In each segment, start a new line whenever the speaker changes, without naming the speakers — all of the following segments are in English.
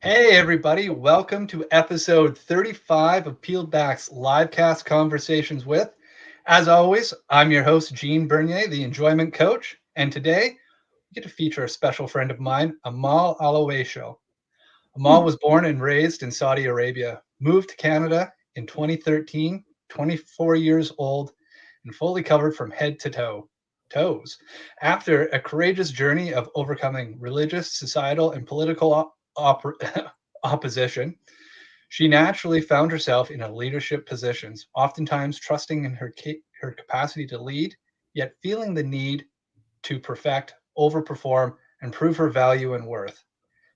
Hey everybody, welcome to episode 35 of Pealed Back's LiveCast Conversations With. As always, I'm your host, Jean Bernier, the Enjoyment Coach, and today we get to feature a special friend of mine, Amal Alhuwayshil. Amal was born and raised in Saudi Arabia, moved to Canada in 2013, 24 years old, and fully covered from head to toes. After a courageous journey of overcoming religious, societal, and political opposition, she naturally found herself in leadership positions, oftentimes trusting in her capacity to lead, yet feeling the need to perfect, overperform, and prove her value and worth.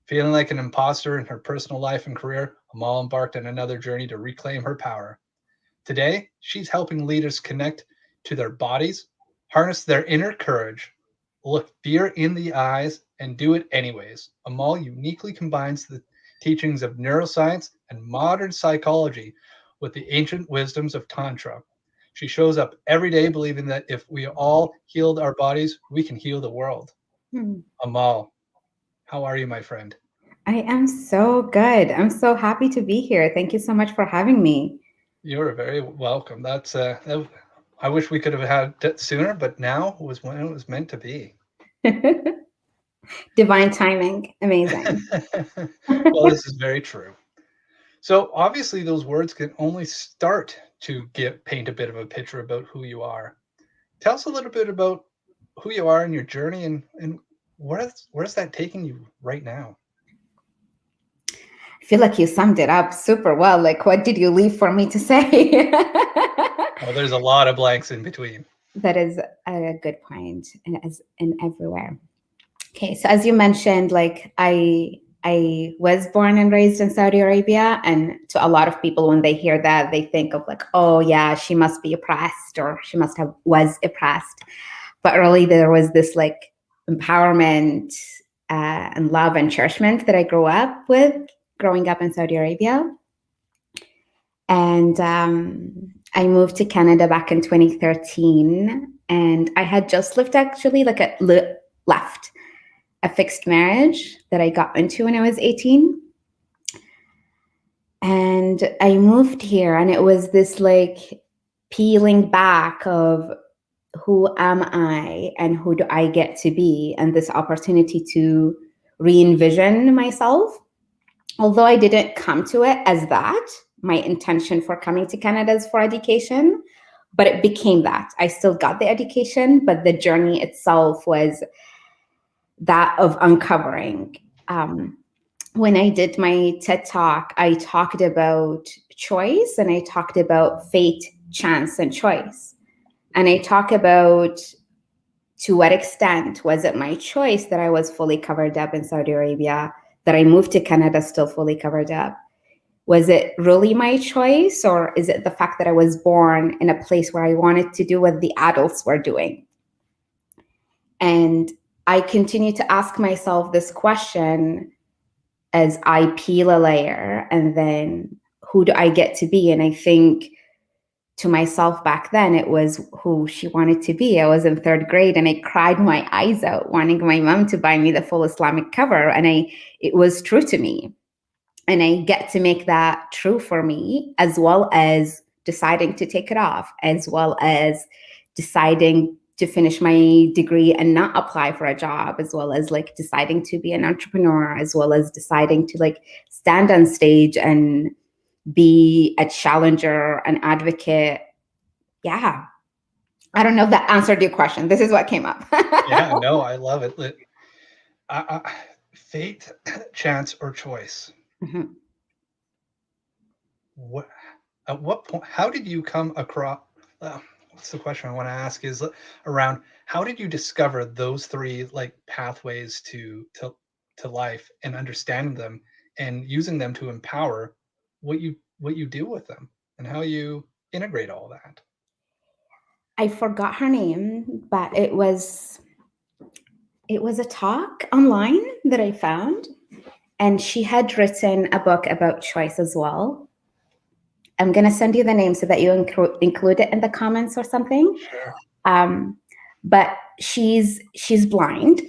Feeling like an imposter in her personal life and career, Amal embarked on another journey to reclaim her power. Today, she's helping leaders connect to their bodies, harness their inner courage, look fear in the eyes, and do it anyways. Amal uniquely combines the teachings of neuroscience and modern psychology with the ancient wisdoms of Tantra. She shows up every day believing that if we all healed our bodies, we can heal the world. Amal, how are you, my friend?
I am so good. I'm so happy to be here. Thank you so much for having me.
You're very welcome. That's I wish we could have had it sooner, but now was when it was meant to be.
Divine timing. Amazing.
Well, this is very true. So obviously those words can only start to paint a bit of a picture about who you are. Tell us a little bit about who you are in your journey and where's that taking you right now?
I feel like you summed it up super well. Like, what did you leave for me to say?
Oh, there's a lot of blanks in between.
That is a good point, and as in everywhere. Okay, so as you mentioned, like I was born and raised in Saudi Arabia, and to a lot of people, when they hear that, they think of like, oh yeah, she must be oppressed, or she was oppressed. But really, there was this like empowerment and love and cherishment that I grew up with, growing up in Saudi Arabia. And I moved to Canada back in 2013, and I had just left a fixed marriage that I got into when I was 18. And I moved here, and it was this like peeling back of who am I and who do I get to be, and this opportunity to re-envision myself. Although I didn't come to it as that, my intention for coming to Canada is for education, but it became that. I still got the education, but the journey itself was that of uncovering. When I did my TED Talk, I talked about choice, and I talked about fate, chance, and choice. And I talk about to what extent was it my choice that I was fully covered up in Saudi Arabia, that I moved to Canada still fully covered up? Was it really my choice, or is it the fact that I was born in a place where I wanted to do what the adults were doing? And I continue to ask myself this question as I peel a layer, and then who do I get to be? And I think to myself back then, it was who she wanted to be. I was in third grade, and I cried my eyes out wanting my mom to buy me the full Islamic cover. And it was true to me. And I get to make that true for me, as well as deciding to take it off, as well as deciding to finish my degree and not apply for a job, as well as like deciding to be an entrepreneur, as well as deciding to like stand on stage and be a challenger, an advocate. Yeah. I don't know if that answered your question. This is what came up.
Yeah, no, I love it. Fate, chance, or choice.
Mhm.
What at what point? How did you come across? What's the question I want to ask is around how did you discover those three like pathways to life and understanding them and using them to empower what you do with them and how you integrate all that.
I forgot her name, but it was a talk online that I found, and she had written a book about choice as well. I'm gonna send you the name so that you include it in the comments or something.
Sure.
Um, but she's blind,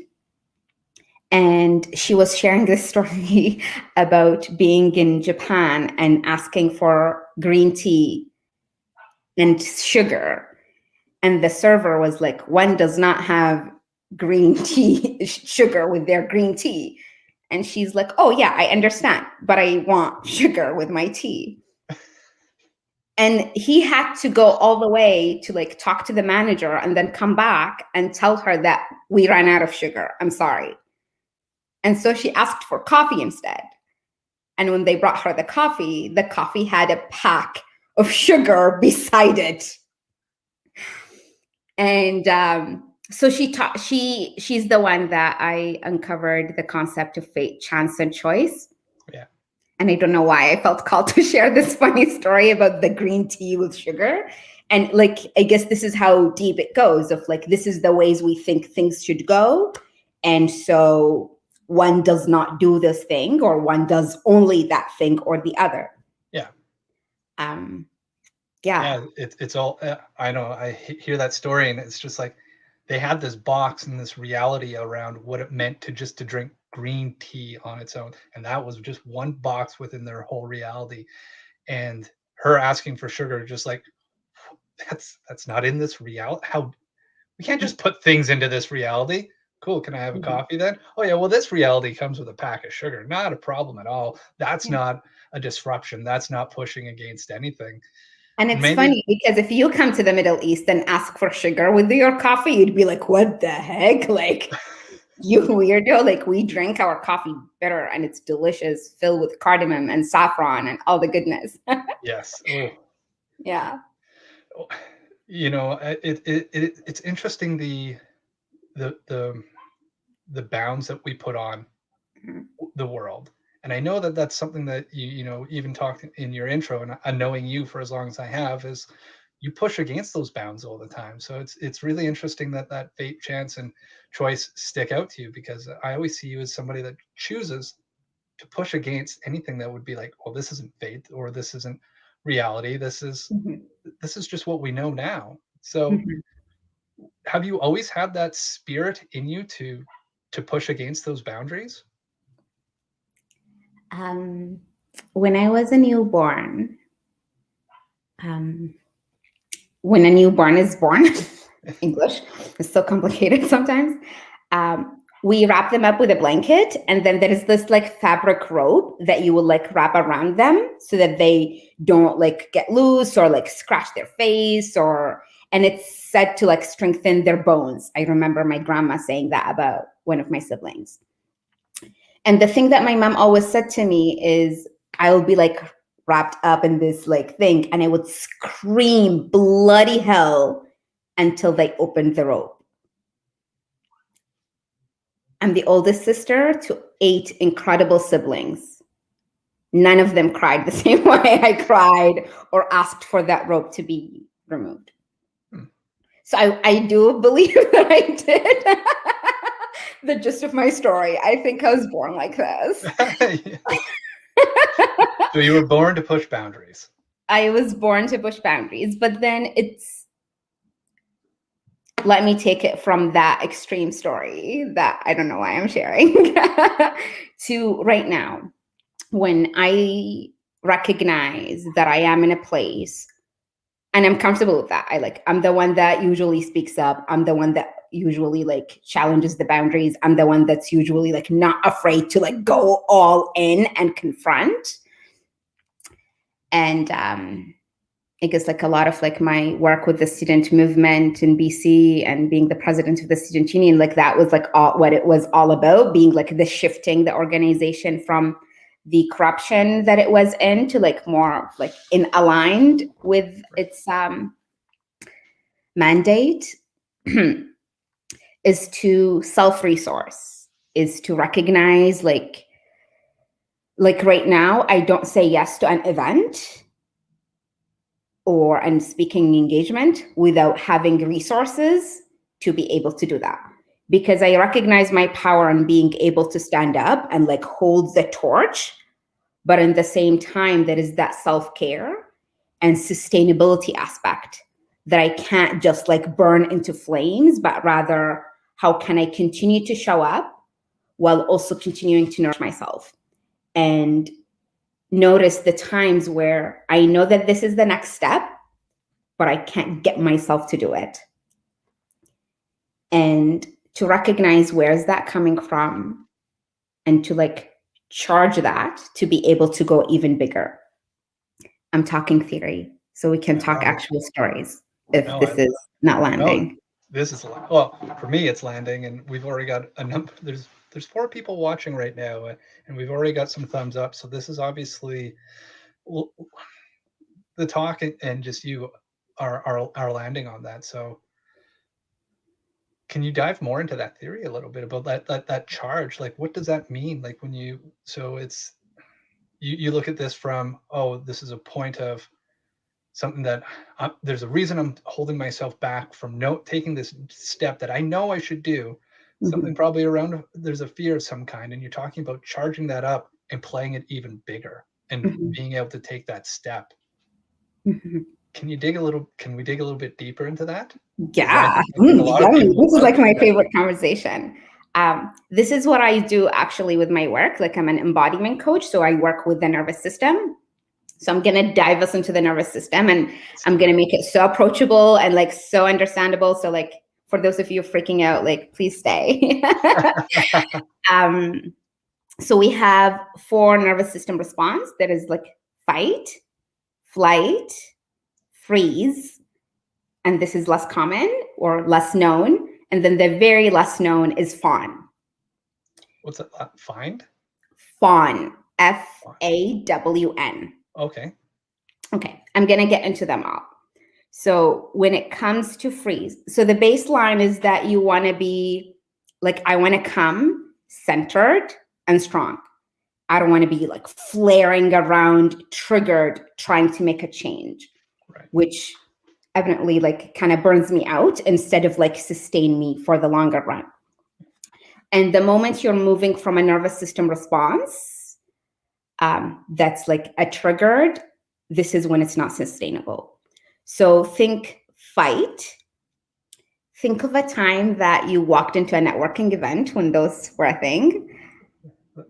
and she was sharing this story about being in Japan and asking for green tea and sugar, and the server was like, one does not have green tea sugar with their green tea. And she's like, oh yeah, I understand, but I want sugar with my tea. And he had to go all the way to like talk to the manager and then come back and tell her that we ran out of sugar, I'm sorry. And so she asked for coffee instead. And when they brought her the coffee had a pack of sugar beside it. And so she's the one that I uncovered the concept of fate, chance, and choice.
Yeah.
And I don't know why I felt called to share this funny story about the green tea with sugar. And like, I guess this is how deep it goes of like, this is the ways we think things should go. And so one does not do this thing, or one does only that thing or the other.
Yeah.
Yeah.
It's all I know. Hear that story and it's just like they had this box and this reality around what it meant to drink green tea on its own, and that was just one box within their whole reality. And her asking for sugar, just like that's not in this reality. How we can't just put things into this reality. Cool. Can I have a coffee then? Oh yeah. Well, this reality comes with a pack of sugar. Not a problem at all. That's not a disruption. That's not pushing against anything.
And it's
Maybe
funny because if you come to the Middle East and ask for sugar with your coffee, you'd be like, what the heck? Like, you weirdo. Like, we drink our coffee bitter and it's delicious, filled with cardamom and saffron and all the goodness.
yes. Oh,
Yeah.
you know, it's interesting the the bounds that we put on
Mhm.
the world. And I know that that's something that you know even talked in your intro, and knowing you for as long as I have is you push against those bounds all the time. So it's really interesting that that fate, chance, and choice stick out to you, because I always see you as somebody that chooses to push against anything that would be like, well, this isn't fate or this isn't reality.
Mhm.
This is just what we know now. So
Mhm.
have you always had that spirit in you to push against those boundaries?
Um, when I was a newborn, um, when a newborn is born, English is so complicated sometimes. We wrap them up with a blanket, and then there is this like fabric rope that you will like wrap around them so that they don't like get loose or like scratch their face, or and it's said to like strengthen their bones. I remember my grandma saying that about one of my siblings. And the thing that my mom always said to me is, I will be like wrapped up in this like thing, and I would scream bloody hell until they opened the rope. I'm the oldest sister to 8 incredible siblings. None of them cried the same way I cried or asked for that rope to be removed.
Hmm.
So I do believe that I did. The gist of my story. I think I was born like this.
So you were born to push boundaries.
I was born to push boundaries, but then let me take it from that extreme story that I don't know why I'm sharing to right now, when I recognize that I am in a place and I'm comfortable with that. I'm the one that usually speaks up. I'm the one that usually like challenges the boundaries. I'm the one that's usually like not afraid to like go all in and confront. And I guess like a lot of like my work with the student movement in BC and being the president of the student union, like that was like all what it was all about, being like the shifting the organization from the corruption that it was in to like more like in aligned with its mandate is to self-resource, is to recognize like right now, I don't say yes to an event or an speaking engagement without having resources to be able to do that. Because I recognize my power in being able to stand up and like hold the torch. But in the same time, there is that self-care and sustainability aspect that I can't just like burn into flames, but rather how can I continue to show up while also continuing to nourish myself and notice the times where I know that this is the next step, but I can't get myself to do it. And to recognize where is that coming from and to like charge that to be able to go even bigger. I'm talking theory, so we can talk actual stories if this is not landing.
No, this is, well, for me, it's landing, and we've already got a number. There's 4 people watching right now, and we've already got some thumbs up. So this is obviously the talk and just you are landing on that. So can you dive more into that theory a little bit about that charge? Like, what does that mean? Like when you, so it's, you look at this from, oh, this is a point of something that there's a reason I'm holding myself back from taking this step that I know I should do. Something probably around, there's a fear of some kind, and you're talking about charging that up and playing it even bigger and being able to take that step. Can we dig a little bit deeper into that?
Yeah, this is like my favorite conversation. This is what I do actually with my work. Like I'm an embodiment coach, so I work with the nervous system. So I'm going to dive us into the nervous system, and I'm going to make it so approachable and like so understandable. So like for those of you freaking out, like please stay. So we have 4 nervous system response. That is like fight, flight, freeze, and this is less common or less known. And then the very less known is fawn.
What's that? Find?
Fawn. FAWN.
Okay.
I'm going to get into them all. So when it comes to freeze, so the baseline is that you want to be like, I want to come centered and strong. I don't want to be like flaring around, triggered, trying to make a change, which evidently like kind of burns me out instead of like sustain me for the longer run. And the moment you're moving from a nervous system response, that's like a triggered, this is when it's not sustainable. So think fight. Think of a time that you walked into a networking event when those were a thing,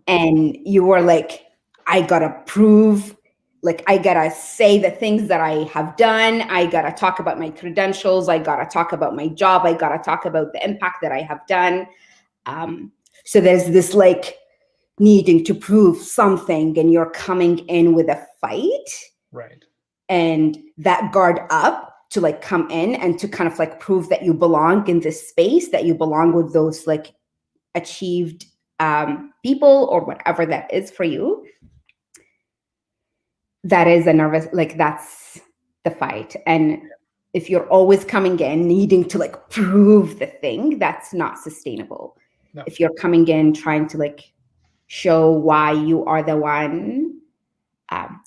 and you were like, I gotta prove, like I gotta say the things that I have done. I gotta talk about my credentials. I gotta talk about my job. I gotta talk about the impact that I have done. So there's this like needing to prove something, and you're coming in with a fight.
Right.
And that guard up to like come in and to kind of like prove that you belong in this space, that you belong with those like achieved people or whatever that is for you. That is a nervous, like that's the fight. And if you're always coming in needing to like prove the thing, that's not sustainable. No. If you're coming in trying to like show why you are the one,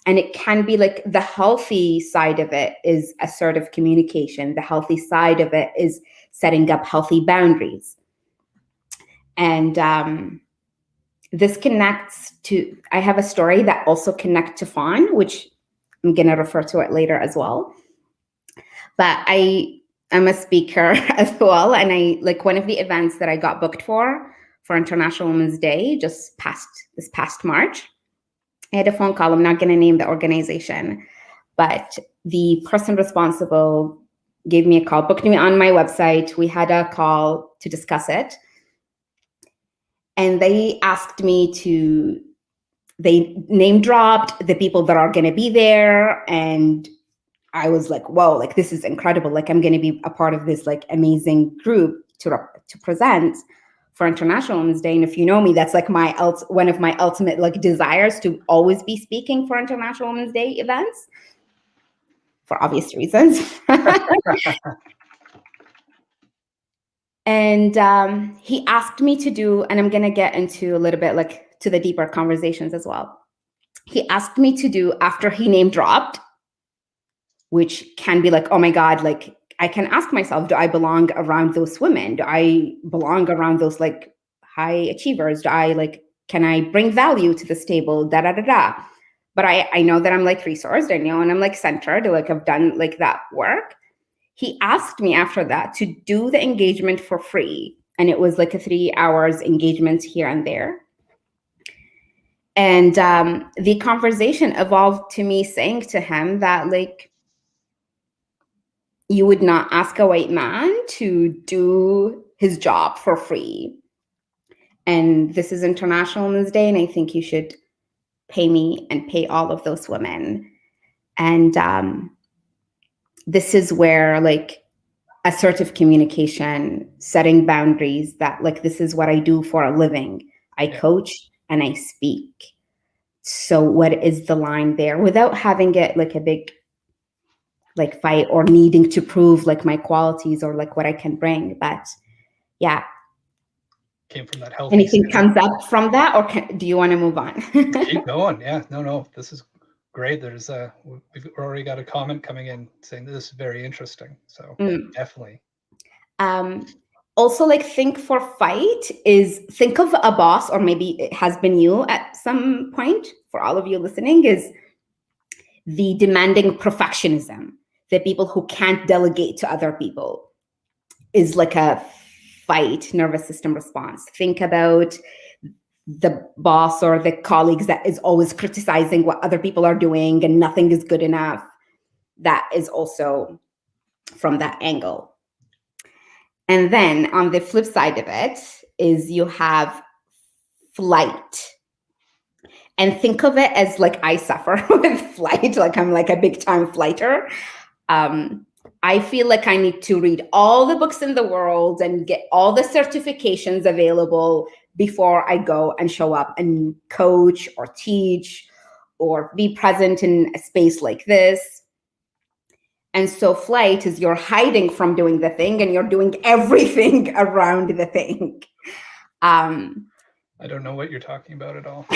and it can be like the healthy side of it is assertive communication. The healthy side of it is setting up healthy boundaries. And this connects to, I have a story that also connects to fawn, which I'm going to refer to it later as well. But I'm a speaker as well. And I like one of the events that I got booked for International Women's Day this past March. I had a phone call. I'm not going to name the organization, but the person responsible gave me a call, booked me on my website. We had a call to discuss it. And they asked me they name dropped the people that are going to be there. And I was like, whoa, like this is incredible. Like I'm going to be a part of this like amazing group to present for International Women's Day. And if you know me, that's like one of my ultimate like desires to always be speaking for International Women's Day events for obvious reasons. And he asked me to do, and I'm going to get into a little bit like to the deeper conversations as well. He asked me to do, after he name dropped, which can be like, oh my God, like I can ask myself, do I belong around those women? Do I belong around those like high achievers? Can I bring value to this table? Da da da da. But I know that I'm like resourced, I know, and I'm like centered, like I've done like that work. He asked me after that to do the engagement for free. And it was like a 3 hours engagement here and there. And the conversation evolved to me saying to him that like, you would not ask a white man to do his job for free. And this is International Women's Day, and I think you should pay me and pay all of those women. And this is where like assertive communication, setting boundaries, that like this is what I do for a living. I coach and I speak. So what is the line there without having it like a big like fight or needing to prove like my qualities or like what I can bring? But yeah.
Came from that healthy
Anything
center.
comes up from that, or do you want to move on?
Keep going. Yeah, no, this is great. We've already got a comment coming in saying this is very interesting. So definitely.
Also, like think for fight is think of a boss, or maybe it has been you at some point for all of you listening, is the demanding perfectionism, the people who can't delegate to other people, is like a fight nervous system response. Think about the boss or the colleagues that is always criticizing what other people are doing and nothing is good enough. That is also from that angle. And then on the flip side of it is you have flight. And think of it as like I suffer with flight, like I'm like a big time flighter. I feel like I need to read all the books in the world and get all the certifications available before I go and show up and coach or teach or be present in a space like this. And so flight is you're hiding from doing the thing and you're doing everything around the thing.
I don't know what you're talking about at all.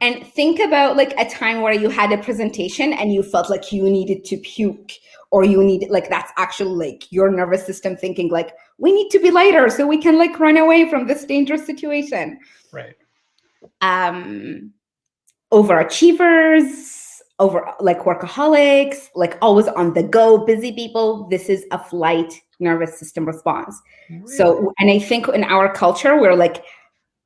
And think about like a time where you had a presentation and you felt like you needed to puke, or you needed like, that's actually like your nervous system thinking like, we need to be lighter so we can like run away from this dangerous situation.
Right.
Overachievers, like workaholics, like always on the go, busy people. This is a flight nervous system response. Really? So, and I think in our culture, we're like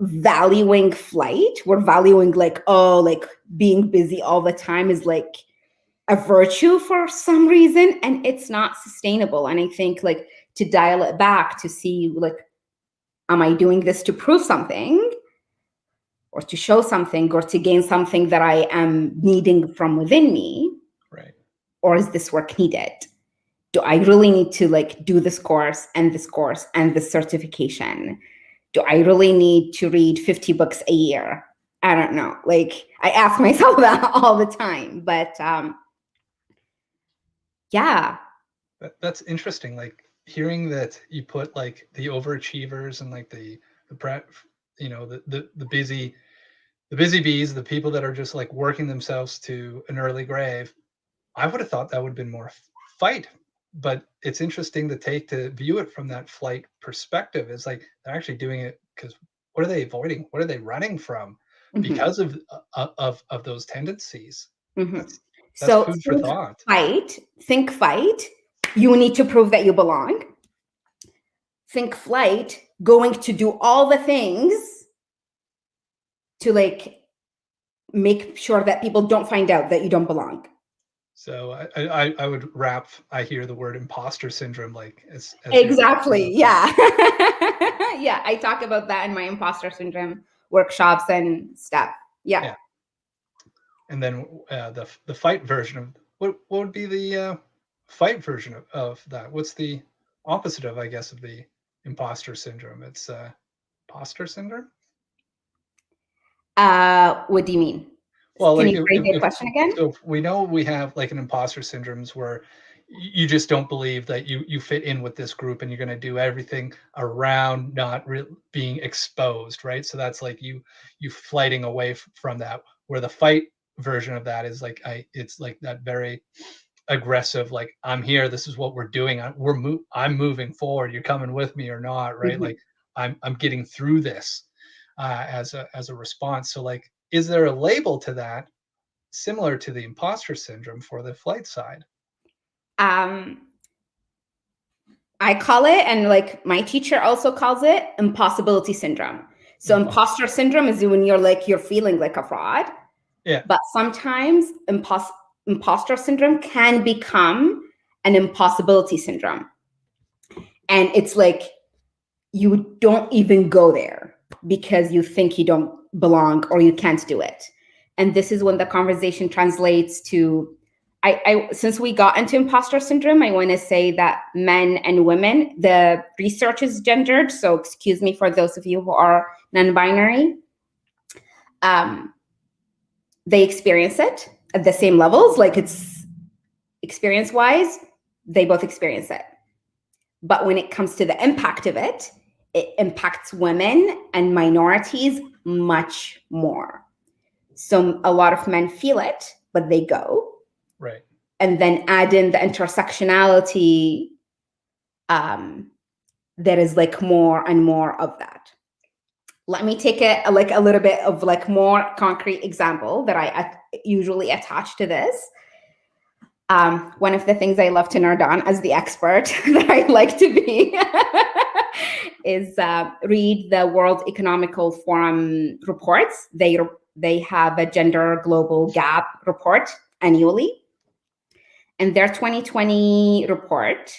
valuing flight. We're valuing like, oh, like being busy all the time is like a virtue for some reason, and it's not sustainable. And I think like to dial it back to see like, am I doing this to prove something, or to show something, or to gain something that I am needing from within me?
Right.
Or is this work needed? Do I really need to like do this course and this certification? Do I really need to read 50 books a year? I don't know. Like I ask myself that all the time, but yeah.
That's interesting. Like hearing that you put like the overachievers and like the busy bees, the people that are just like working themselves to an early grave. I would have thought that would have been more fight, but it's interesting to view it from that flight perspective. It's like they're actually doing it because what are they avoiding? What are they running from? Mm-hmm. Because of those tendencies. Mm-hmm. That's
so
food for thought.
Think fight. You need to prove that you belong. Think flight, going to do all the things to like make sure that people don't find out that you don't belong.
So I would wrap, I hear the word imposter syndrome, like as
exactly. Yeah. Yeah. I talk about that in my imposter syndrome workshops and stuff. Yeah.
And then the fight version of what would be the fight version of that? What's the opposite of, I guess, of the imposter syndrome? It's imposter syndrome.
What do you mean?
Well,
Can
like
you phrase your question again?
so if we know we have like an imposter syndromes where you just don't believe that you fit in with this group, and you're going to do everything around not being exposed, right? So that's like you flighting away from that. Where the fight version of that is like it's like that very aggressive, like, I'm here, this is what we're doing, I'm moving forward, you're coming with me or not, right?
Mhm.
Like I'm getting through this as a response. So like, is there a label to that similar to the imposter syndrome for the flight side?
Um, I call it, and like my teacher also calls it, impossibility syndrome. So imposter syndrome is when you're feeling like a fraud.
Yeah.
But sometimes imposter syndrome can become an impossibility syndrome. And it's like you don't even go there because you think you don't belong or you can't do it. And this is when the conversation translates to, I since we got into imposter syndrome, I want to say that men and women, the research is gendered. So excuse me for those of you who are non-binary. They experience it at the same levels, like it's experience wise, they both experience it. But when it comes to the impact of it, it impacts women and minorities much more. So a lot of men feel it, but they go.
Right.
And then add in the intersectionality, there is like more and more of that. Let me take a little bit of like more concrete example that I usually attach to this. One of the things I love to nerd on as the expert that I like to be is read the World Economical Forum reports. They have a gender global gap report annually. And their 2020 report,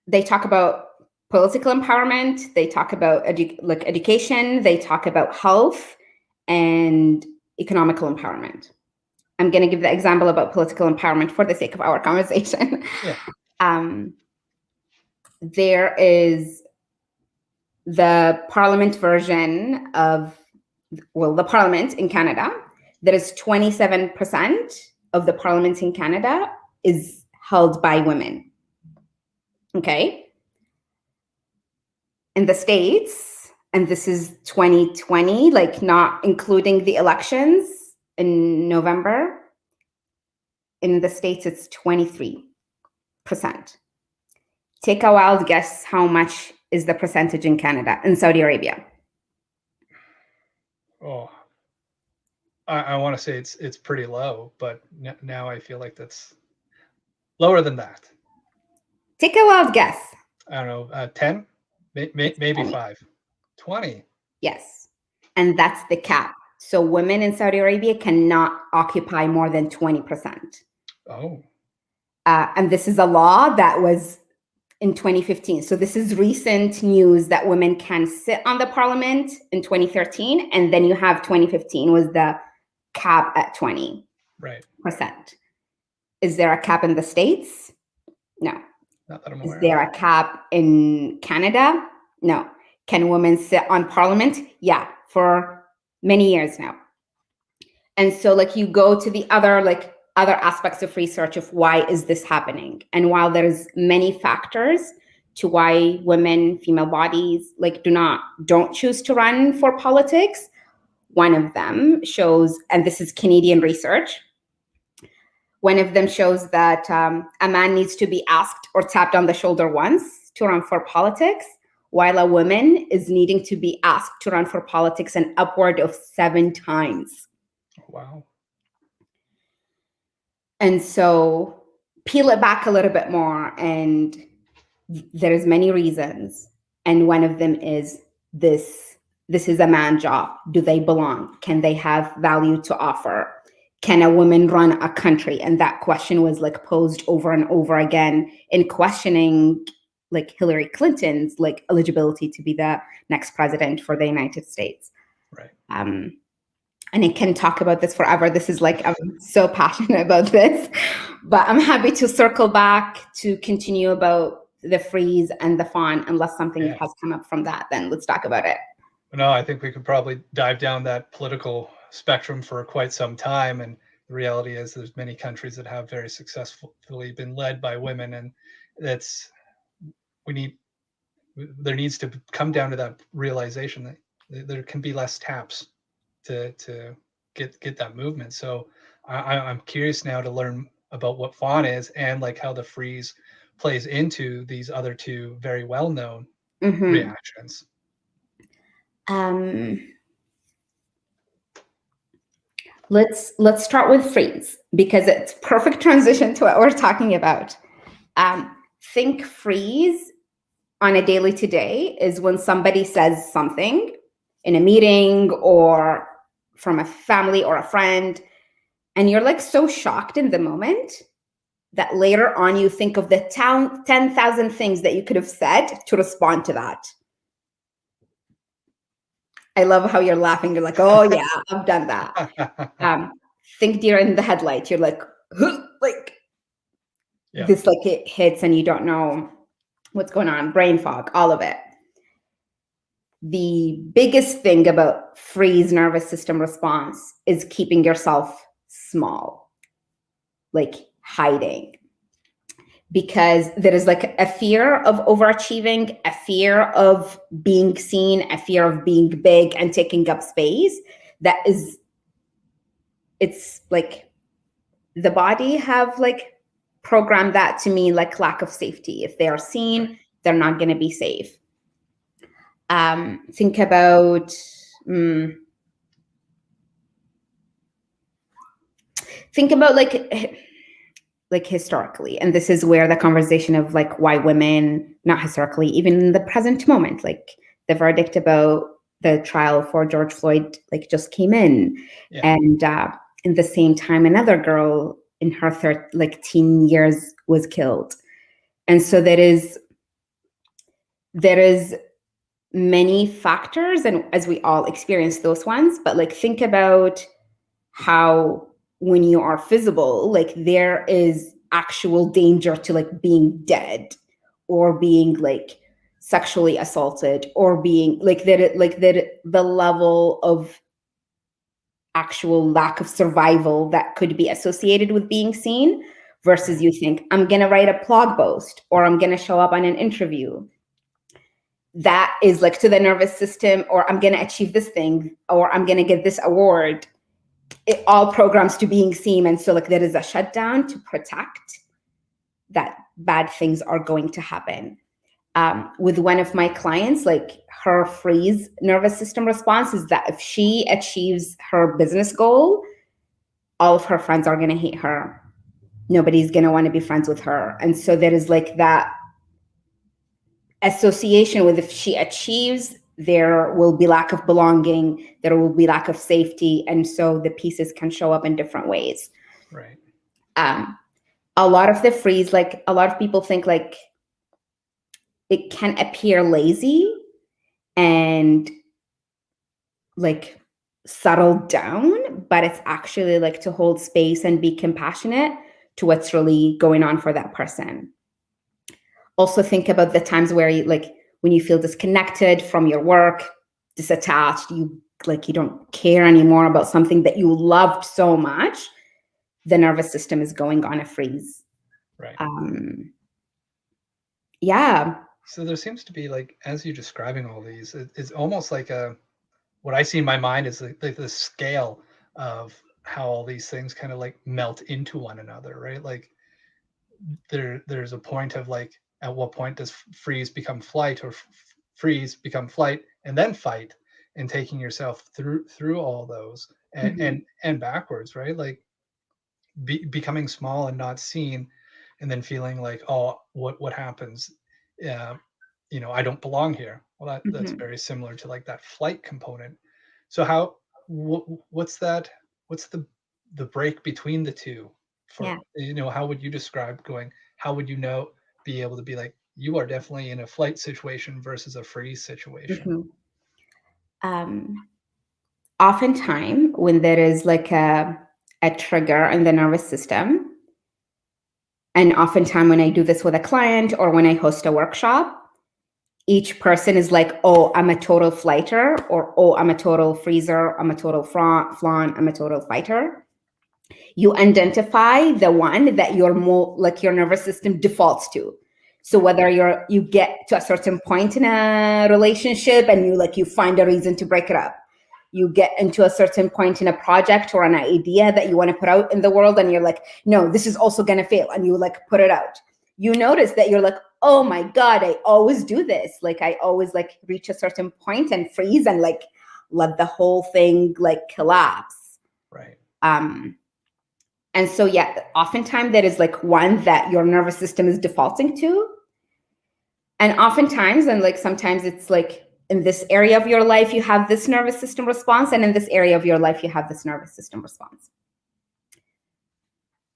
they talk about political empowerment, they talk about education, they talk about health and economical empowerment. I'm going to give the example about political empowerment for the sake of our conversation.
Yeah.
There is the parliament version of, the parliament in Canada. That is 27% of the parliament in Canada is held by women. Okay. In the States, and this is 2020, like not including the elections in November, in the States, it's 23%. Take a wild guess how much is the percentage in Canada, in Saudi Arabia?
Oh, I want to say it's pretty low, but now I feel like that's lower than that.
Take a wild guess.
I don't know, 10, maybe
20.
5, 20.
Yes, and that's the cap. So women in Saudi Arabia cannot occupy more than 20%.
Oh.
And this is a law that was in 2015. So this is recent news that women can sit on the parliament in 2013, and then you have 2015 was the cap at 20%.
Right.
Is there a cap in the States? No.
Not that I'm
Is
aware
there
of.
a cap in Canada? No. Can women sit on parliament? Yeah, for many years now. And so like you go to the other aspects of research of why is this happening? And while there's many factors to why women, female bodies don't choose to run for politics, one of them shows, and this is Canadian research, one of them shows that a man needs to be asked or tapped on the shoulder once to run for politics, while a woman is needing to be asked to run for politics an upward of 7 times.
Wow.
And so peel it back a little bit more, and there's many reasons. And one of them is this is a man job. Do they belong? Can they have value to offer? Can a woman run a country? And that question was like posed over and over again in questioning like Hillary Clinton's like eligibility to be the next president for the United States.
Right.
and I can talk about this forever. This is like, I'm so passionate about this, but I'm happy to circle back to continue about the freeze and the fawn, unless something
Yeah.
has come up from that, then let's talk about it.
No, I think we could probably dive down that political spectrum for quite some time. And the reality is there's many countries that have very successfully been led by women. And that's, we need, there needs to come down to that realization that there can be less taps to get that movement. So I'm curious now to learn about what fawn is and like how the freeze plays into these other two very well known reactions.
Um, let's start with freeze, because it's perfect transition to what we're talking about. Think freeze on a daily today is when somebody says something in a meeting or from a family or a friend, and you're like so shocked in the moment that later on you think of the 10,000 things that you could have said to respond to that. I love how you're laughing. You're like, oh yeah, I've done that. Think deer in the headlight. You're like, like
Yeah.
this, like it hits and you don't know what's going on. Brain fog, all of it. The biggest thing about freeze nervous system response is keeping yourself small, like hiding. Because there is like a fear of overachieving, a fear of being seen, a fear of being big and taking up space. That is, it's like the body have like programmed that to mean like lack of safety. If they are seen, they're not going to be safe. Think about like historically, and this is where the conversation of like why women, not historically, even in the present moment, like the verdict about the trial for George Floyd like just came in. And in the same time another girl in her teen years was killed. And so there is many factors, and as we all experience those ones, but like think about how when you are visible, like there is actual danger to like being dead or being like sexually assaulted or being like that the level of actual lack of survival that could be associated with being seen, versus you think, I'm going to write a blog post or I'm going to show up on an interview. That is like to the nervous system, or I'm going to achieve this thing, or I'm going to get this award. It all programs to being seen. And so like there is a shutdown to protect that bad things are going to happen. With one of my clients, like her freeze nervous system response is that if she achieves her business goal, all of her friends are going to hate her. Nobody's going to want to be friends with her. And so there is like that association with, if she achieves, there will be lack of belonging, there will be lack of safety. And so the pieces can show up in different ways.
Right.
A lot of the freeze, like a lot of people think like it can appear lazy and like settle down, but it's actually like to hold space and be compassionate to what's really going on for that person. Also think about the times where you, like when you feel disconnected from your work, disattached, you don't care anymore about something that you loved so much, the nervous system is going on a freeze.
Right.
Yeah.
So there seems to be, like, as you're describing all these, it's almost like what I see in my mind is like the scale of how all these things kind of like melt into one another, right? Like there's a point of like, at what point does freeze become flight, or freeze become flight and then fight, and taking yourself through all those and backwards, right? Like becoming small and not seen, and then feeling like, oh, what happens? I don't belong here. Well, that's very similar to like that flight component. So how what's the break between the two? For how would you describe going? How would you be able to be like, you are definitely in a flight situation versus a freeze situation?
oftentimes when there is like a trigger in the nervous system, and oftentimes when I do this with a client or when I host a workshop, each person is like, oh, I'm a total flighter, or oh, I'm a total freezer, I'm a total flan, I'm a total fighter. You identify the one that you're more like your nervous system defaults to. So whether you get to a certain point in a relationship and you find a reason to break it up, you get into a certain point in a project or an idea that you want to put out in the world, and you're like, no, this is also going to fail, and you like put it out. You notice that you're like, oh my God, I always do this. Like I always like reach a certain point and freeze and like let the whole thing like collapse.
Right.
And so, yeah, oftentimes there is like one that your nervous system is defaulting to. And oftentimes, and like sometimes it's like in this area of your life, you have this nervous system response. And in this area of your life, you have this nervous system response.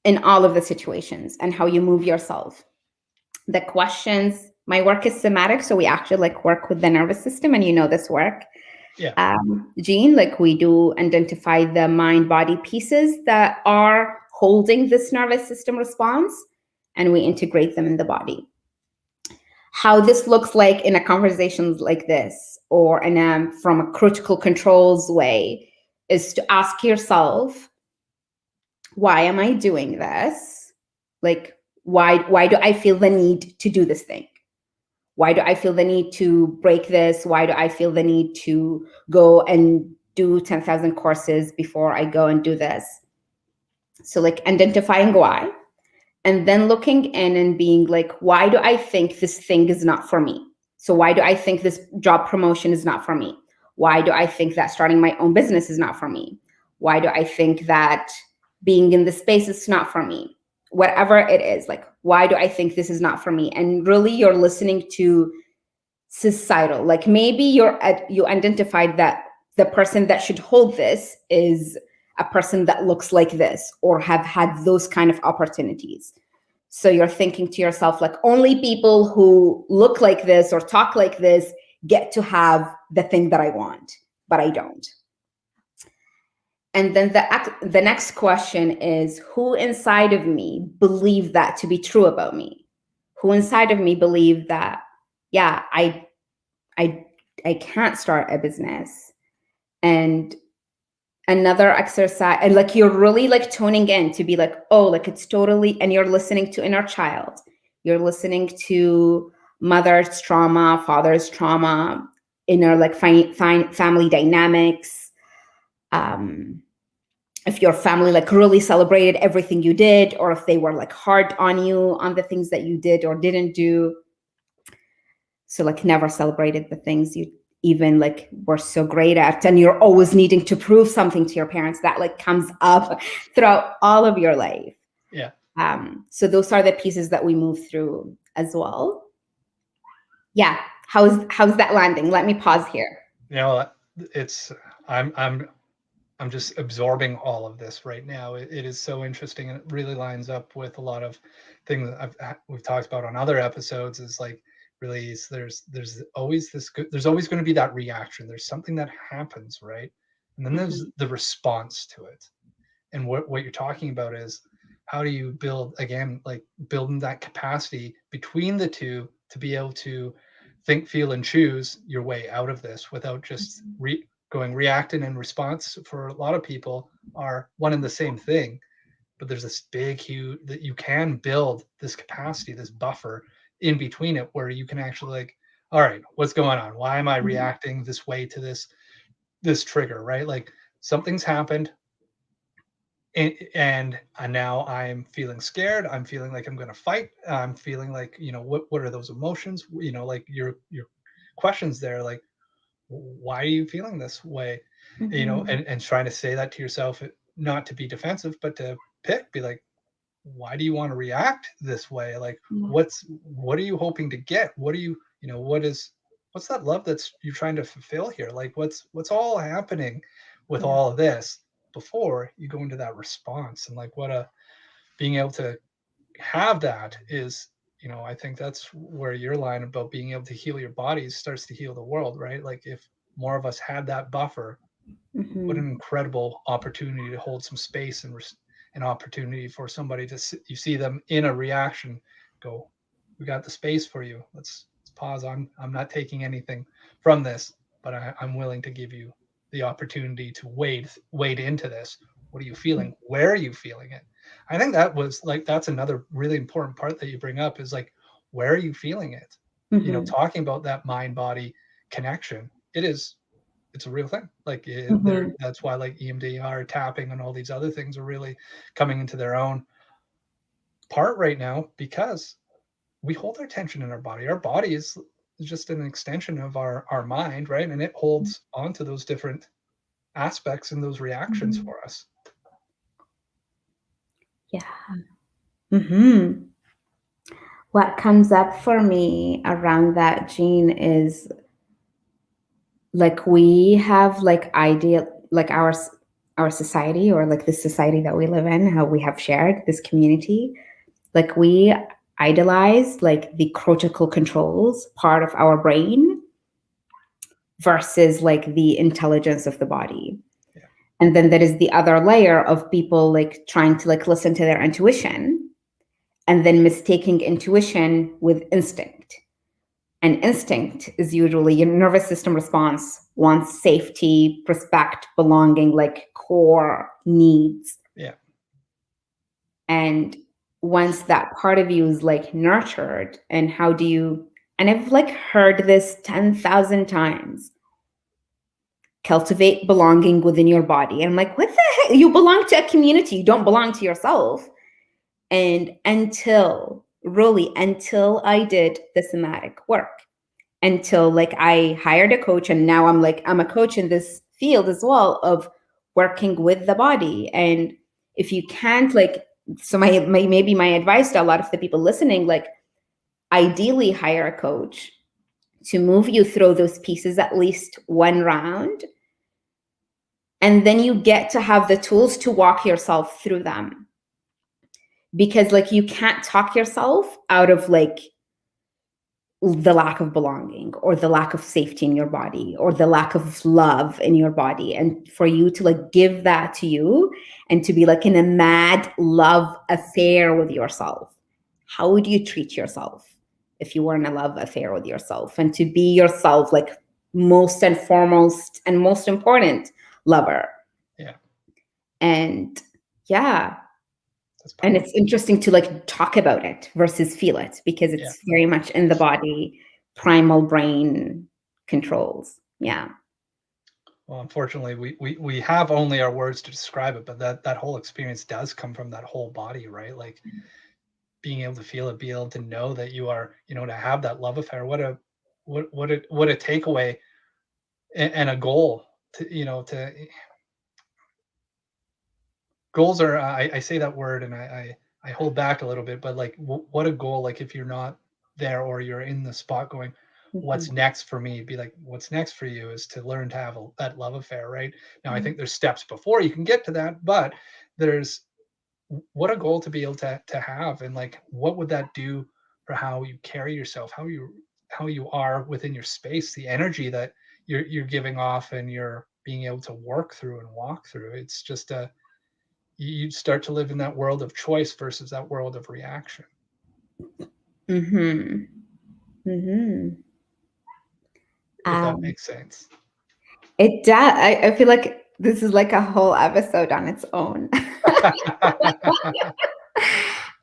In all of the situations and how you move yourself. The questions, my work is somatic. So we actually like work with the nervous system, and this work.
Yeah.
Jean, like we do identify the mind body pieces that are holding this nervous system response, and we integrate them in the body. How this looks like in a conversation like this, or from a critical controls way, is to ask yourself, why am I doing this? Like, why do I feel the need to do this thing? Why do I feel the need to break this? Why do I feel the need to go and do 10,000 courses before I go and do this? So like identifying why, and then looking in and being like, why do I think this thing is not for me? So why do I think this job promotion is not for me? Why do I think that starting my own business is not for me? Why do I think that being in this space is not for me? Whatever it is, like, why do I think this is not for me? And really you're listening to societal, like maybe you identified that the person that should hold this is a person that looks like this or have had those kind of opportunities. So you're thinking to yourself, like, only people who look like this or talk like this get to have the thing that I want, but I don't. And then the next question is, who inside of me believe that to be true about me? Who inside of me believe that, yeah, I can't start a business? And another exercise, and like you're really like tuning in to be like, oh, like it's totally, and you're listening to inner child. You're listening to mother's trauma, father's trauma, inner like family dynamics. If your family like really celebrated everything you did, or if they were like hard on you on the things that you did or didn't do. So like never celebrated the things you even like were so great at, and you're always needing to prove something to your parents. That like comes up throughout all of your life.
Yeah.
So those are the pieces that we move through as well. Yeah. How's that landing? Let me pause here.
It's I'm just absorbing all of this right now. It is so interesting, and it really lines up with a lot of things that we've talked about on other episodes. Is like really there's always there's always going to be that reaction. There's something that happens, right? And then there's the response to it. And what you're talking about is how do you build, again, like building that capacity between the two to be able to think, feel, and choose your way out of this without just going reacting and response. For a lot of people are one and the same thing, but there's this big huge that you can build this capacity, this buffer in between it, where you can actually like, all right, what's going on? Why am I reacting this way to this trigger, right? Like something's happened, and now I'm feeling scared. I'm feeling like I'm going to fight. I'm feeling like, what are those emotions? Like your questions there, like, why are you feeling this way? And trying to say that to yourself, not to be defensive, but to be like, why do you want to react this way? Like, what are you hoping to get? What are you, what's that love that's you're trying to fulfill here? Like, what's all happening with all of this before you go into that response? And like, being able to have that is, I think that's where your line about being able to heal your bodies starts to heal the world, right? Like if more of us had that buffer, What an
Mm-hmm.
incredible opportunity to hold some space and an opportunity for somebody to you see them in a reaction, go, we got the space for you. Let's pause. I'm not taking anything from this, but I'm willing to give you the opportunity to wade into this. What are you feeling? Where are you feeling it? I think that was like that's another really important part that you bring up is like, where are you feeling it?
Mm-hmm.
Talking about that mind body connection. It's a real thing. Like
Mm-hmm.
there, that's why like EMDR, tapping, and all these other things are really coming into their own part right now because we hold our tension in our body. Our body is just an extension of our mind, right? And it holds onto those different aspects and those reactions
Mm-hmm.
for us.
Yeah. Mm-hmm. What comes up for me around that, Jean, is like we have like ideal, like our society, or like the society that we live in, how we have shared this community, like we idolize like the cortical controls part of our brain versus like the intelligence of the body.
Yeah.
And then there is the other layer of people like trying to like listen to their intuition and then mistaking intuition with instinct. And instinct is usually your nervous system response wants safety, respect, belonging, like core needs.
Yeah.
And once that part of you is like nurtured, and how do you, and I've like heard this 10,000 times, cultivate belonging within your body. And I'm like, what the heck? You belong to a community, you don't belong to yourself. And really, until I did the somatic work, until like I hired a coach, and now I'm a coach in this field as well of working with the body. And if you can't like, so my maybe my advice to a lot of the people listening, like ideally hire a coach to move you through those pieces at least one round, and then you get to have the tools to walk yourself through them, because like you can't talk yourself out of like the lack of belonging or the lack of safety in your body or the lack of love in your body. And for you to like give that to you and to be like in a mad love affair with yourself, how would you treat yourself if you were in a love affair with yourself? And to be yourself, like most and foremost and most important lover.
Yeah.
And yeah,
That's
and
powerful.
it's interesting to like talk about it versus feel it, because
Yeah.
it's very much in the body, primal brain controls. Yeah.
Well, unfortunately, we have only our words to describe it, but that whole experience does come from that whole body, right? Like being able to feel it, be able to know that you are, to have that love affair. What a takeaway and a goal to goals are. I say that word and I hold back a little bit, but like what a goal. Like if you're not there or you're in the spot going, what's
Mhm.
next for me? Be like, what's next for you is to learn to have that love affair, right? Now I
Mhm.
think there's steps before you can get to that, but there's what a goal to be able to have, and like what would that do for how you carry yourself, how you are within your space, the energy that you're giving off and you're being able to work through and walk through. It's just you start to live in that world of choice versus that world of reaction,
Mhm. Mhm.
if that
Um,
makes sense.
it does. I feel like this is like a whole episode on its own.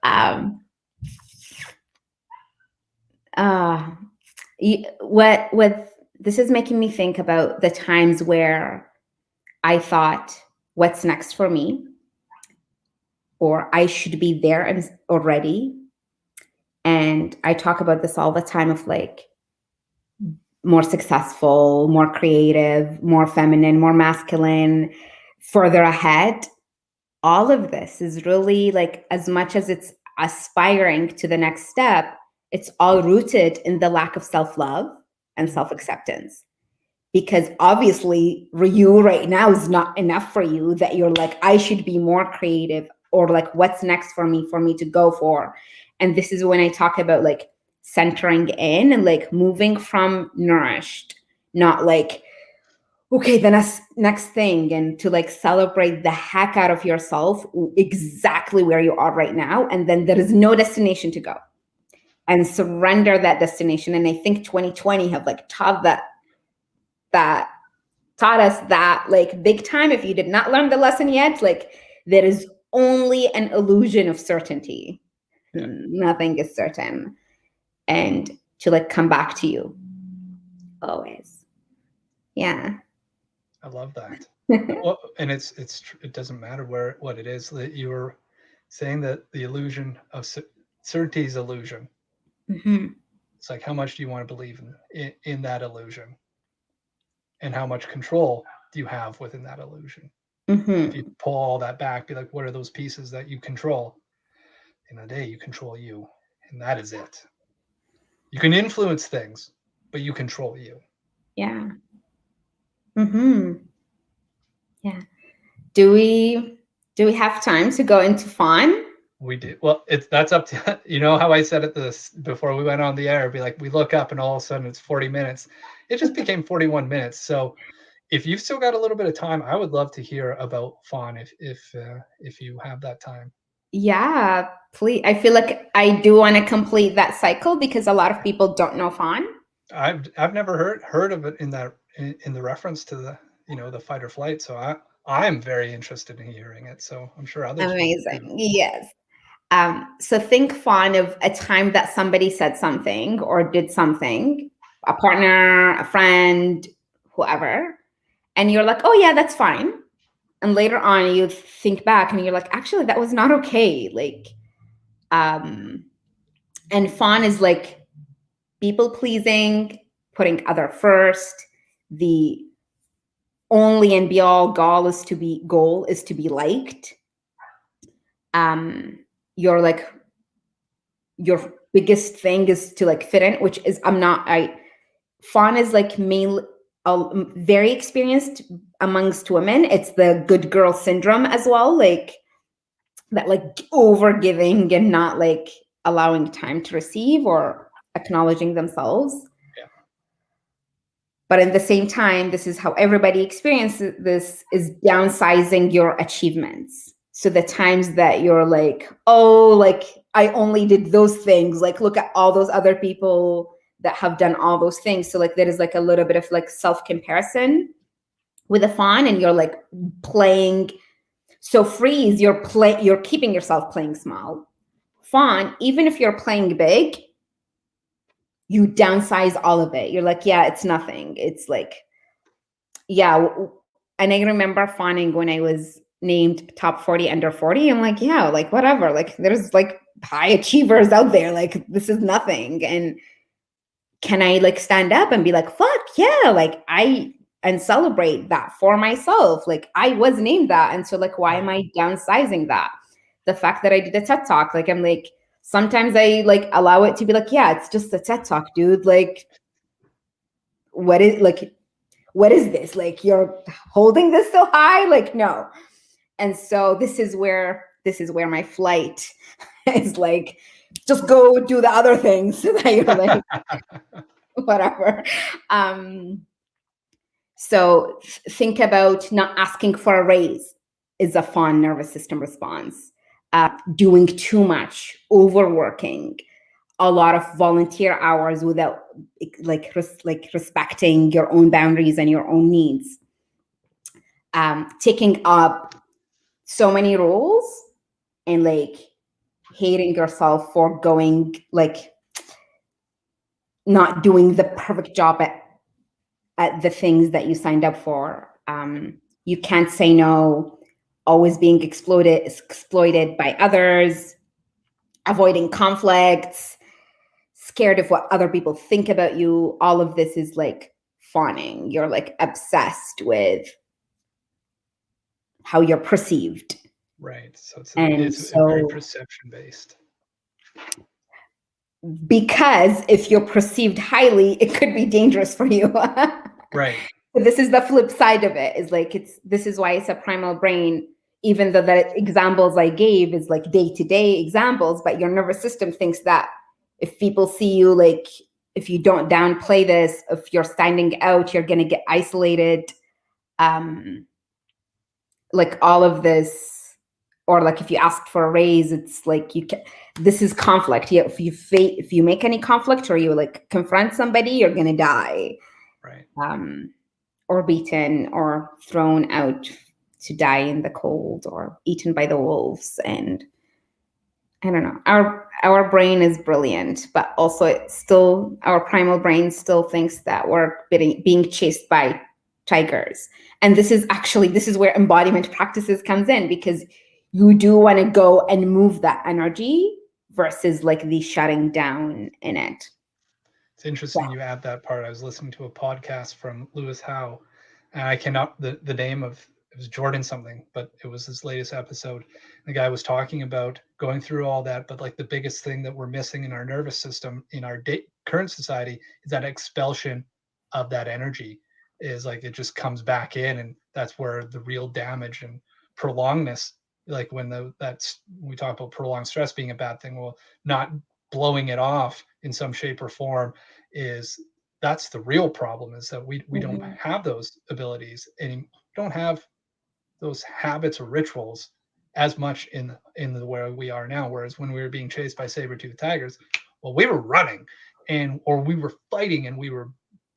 um, uh, what this is making me think about the times where I thought, what's next for me? Or I should be there and already. And I talk about this all the time of like more successful, more creative, more feminine, more masculine, further ahead. All of this is really like, as much as it's aspiring to the next step, it's all rooted in the lack of self love and
Mhm.
self acceptance. Because obviously, you right now is not enough for you, that you're like, I should be more creative, or like, what's next for me to go for. And this is when I talk about like centering in and like moving from nourished, not like okay, the next thing, and to like celebrate the heck out of yourself exactly where you are right now. And then there is no destination to go, and surrender that destination. And I think 2020 have like taught us that like big time. If you did not learn the lesson yet, like there is only an illusion of certainty.
Yeah.
Nothing is certain. And to like come back to you always. Yeah.
I love that. Well, and it doesn't matter what it is that you were saying, that the illusion of certainty is illusion.
Mm-hmm.
It's like, how much do you want to believe in that illusion, and how much control do you have within that illusion?
Mm-hmm.
If you pull all that back, be like, what are those pieces that you control? In the day, you control you, and that is it. You can influence things, but you control you.
Yeah. Mm-hmm. Yeah. Do we have time to go into fun?
We do. Well, that's up to, you know how I said it this before we went on the air, be like, we look up and all of a sudden it's 40 minutes. It just became 41 minutes. So if you've still got a little bit of time, I would love to hear about fawn if you have that time.
Yeah, please. I feel like I do want to complete that cycle because a lot of people don't know fawn.
I've never heard of it in the reference to the fight or flight. So I'm very interested in hearing it. So I'm sure others will be
Amazing.
too.
Yes. So think fawn of a time that somebody said something or did something, a partner, a friend, whoever, and you're like, oh yeah, that's fine. And later on you think back and you're like, actually, that was not okay. Like, and fawn is like people pleasing, putting other first. The only and be all goal is to be liked. You're like, your biggest thing is to like fit in, which is fawn is like mainly very experienced amongst women. It's the good girl syndrome as well, like that, like over giving and not like allowing time to receive or acknowledging themselves.
Yeah.
But at the same time, this is how everybody experiences this, is downsizing your achievements. So the times that you're like, oh, like I only did those things, like look at all those other people that have done all those things. So like there is like a little bit of like self-comparison with a fawn, and you're like playing. So freeze, you're keeping yourself playing small. Fawn, even if you're playing big, you downsize all of it. You're like, yeah, it's nothing. It's like, yeah. And I remember fawning when I was named top 40 under 40. I'm like, yeah, like whatever. Like there's like high achievers out there. Like this is nothing. And can I like stand up and be like, fuck yeah, like and celebrate that for myself. Like I was named that. And so like, why am I downsizing that? The fact that I did a TED Talk, like I'm like, sometimes I like allow it to be like, yeah, it's just a TED Talk, dude. Like, what is this? Like you're holding this so high? Like, no. And so this is where my flight is like, just go do the other things so that you're like, whatever. So think about not asking for a raise is a fawn nervous system response. Doing too much, overworking, a lot of volunteer hours without like respecting your own boundaries and your own needs. Taking up so many roles and like hating yourself for going like not doing the perfect job at the things that you signed up for. You can't say no, always being exploited by others, avoiding conflicts, scared of what other people think about you. All of this is like fawning. You're like obsessed with how you're perceived.
Right. So it's very perception based.
Because if you're perceived highly, it could be dangerous for you.
Right.
This is the flip side of it. Is like this is why it's a primal brain, even though the examples I gave is like day-to-day examples, but your nervous system thinks that if people see you, like if you don't downplay this, if you're standing out, you're gonna get isolated. like all of this, or like if you asked for a raise, it's like this is conflict. If you make any conflict or you like confront somebody, you're gonna die,
Right.
or beaten or thrown out to die in the cold or eaten by the wolves. And I don't know. Our brain is brilliant, but also it's still, our primal brain still thinks that we're being chased by tigers. And this is where embodiment practices comes in, because you do want to go and move that energy versus like the shutting down in it.
It's interesting you add that part. I was listening to a podcast from Lewis Howe, and I cannot the name of it was Jordan something, but it was his latest episode. The guy was talking about going through all that, but like the biggest thing that we're missing in our nervous system in our current society is that expulsion of that energy. Is like it just comes back in, and that's where the real damage and prolongedness, like when that's we talk about prolonged stress being a bad thing. Well, not blowing it off in some shape or form is that's the real problem, is that we don't
Mhm.
have those abilities and don't have those habits or rituals as much in the where we are now. Whereas when we were being chased by saber-toothed tigers, well, we were running and or we were fighting and we were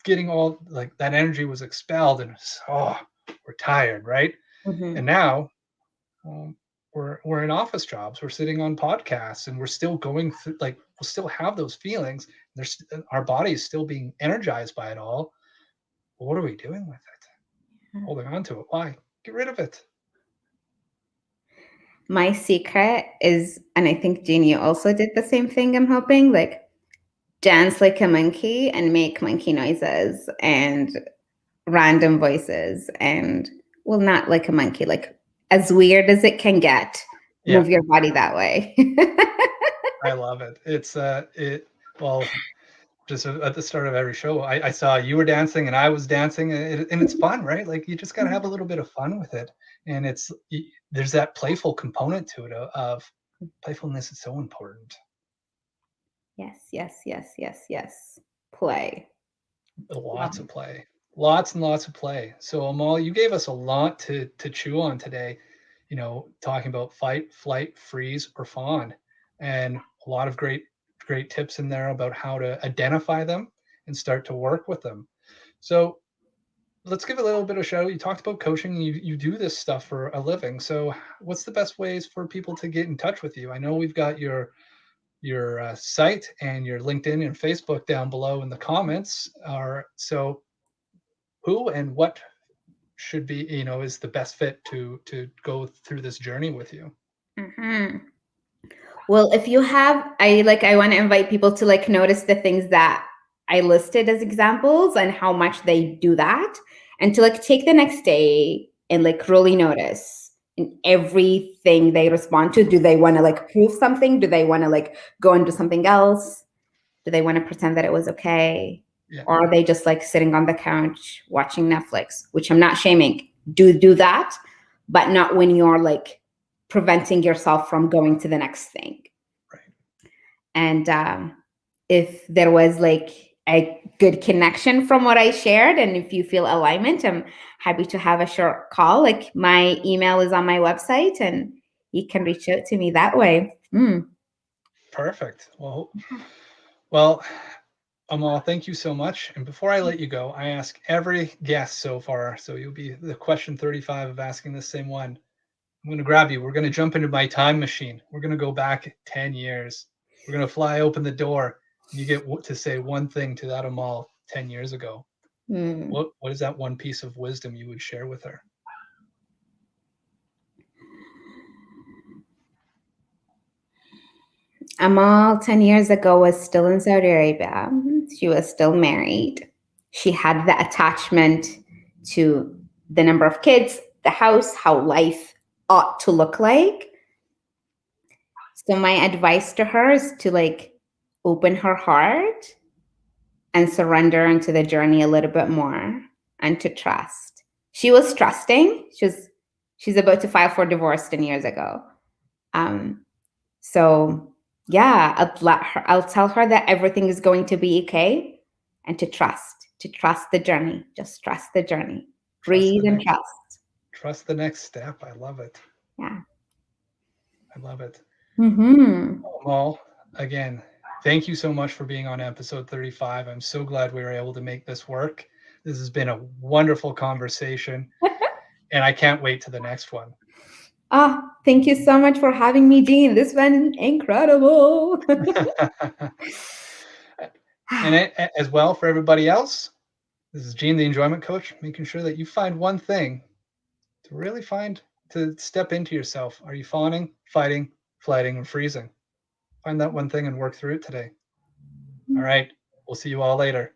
getting all like that energy was expelled and we're tired, right?
Mhm.
And now um, we're in office jobs, we're sitting on podcasts, and we're still going through like we'll still have those feelings. There's our body is still being energized by it all. Well, what are we doing with it? Holding on to it? Why? Get rid of it.
My secret is, and I think Jeannie also did the same thing, I'm hoping, like dance like a monkey and make monkey noises and random voices, and well, not like a monkey, like as weird as it can get,
Yeah,
move your body that way.
I love it. It's it well, just at the start of every show, I saw you were dancing and I was dancing, and it's fun, right? Like you just got to have a little bit of fun with it, and there's that playful component to it of playfulness is so important.
Yes, yes, yes, yes, yes. Play.
Lots
Love
of
it.
play, lots and lots of play. So Amal, you gave us a lot to chew on today. You know, talking about fight, flight, freeze, or fawn, and a lot of great tips in there about how to identify them and start to work with them. So let's give a little bit of show. You talked about coaching. You do this stuff for a living. So what's the best ways for people to get in touch with you? I know we've got your site and your LinkedIn and Facebook down below in the comments. Are so who and what should be is the best fit to go through this journey with you.
Mhm. Well, if you have, I want to invite people to like notice the things that I listed as examples and how much they do that, and to like take the next day and like really notice in everything they respond to. Do they want to like prove something? Do they want to like go and do something else? Do they want to pretend that it was okay?
Yeah,
Or are they just like sitting on the couch watching Netflix, which I'm not shaming. Do that, but not when you're like preventing yourself from going to the next thing.
right.
And if there was like a good connection from what I shared, and if you feel alignment, I'm happy to have a short call. Like my email is on my website, and you can reach out to me that way.
Perfect. Well, Amal, thank you so much. And before I let you go, I ask every guest so far, so you'll be the question 35 of asking the same one. I'm going to grab you. We're going to jump into my time machine. We're going to go back 10 years. We're going to fly open the door, and you get to say one thing to that Amal 10 years ago.
Mm.
What is that one piece of wisdom you would share with her?
Amal 10 years ago was still in Saudi Arabia. She was still married. She had the attachment to the number of kids, the house, how life ought to look like. So my advice to her is to like open her heart and surrender into the journey a little bit more, and to trust. She was trusting. She's about to file for divorce 10 years ago. Um, So yeah, I'll tell her that everything is going to be okay, and to trust the journey. Just trust the journey. breathe and trust.
Trust the next step. I love it.
Yeah.
I love it.
Mm-hmm.
Amal, again, thank you so much for being on episode 35. I'm so glad we were able to make this work. This has been a wonderful conversation, and I can't wait to the next one.
Thank you so much for having me, Jean. This went incredible.
And as well, for everybody else, this is Gene, the enjoyment coach, making sure that you find one thing to really to step into yourself. Are you fawning, fighting, flighting, or freezing? Find that one thing and work through it today. All right. We'll see you all later.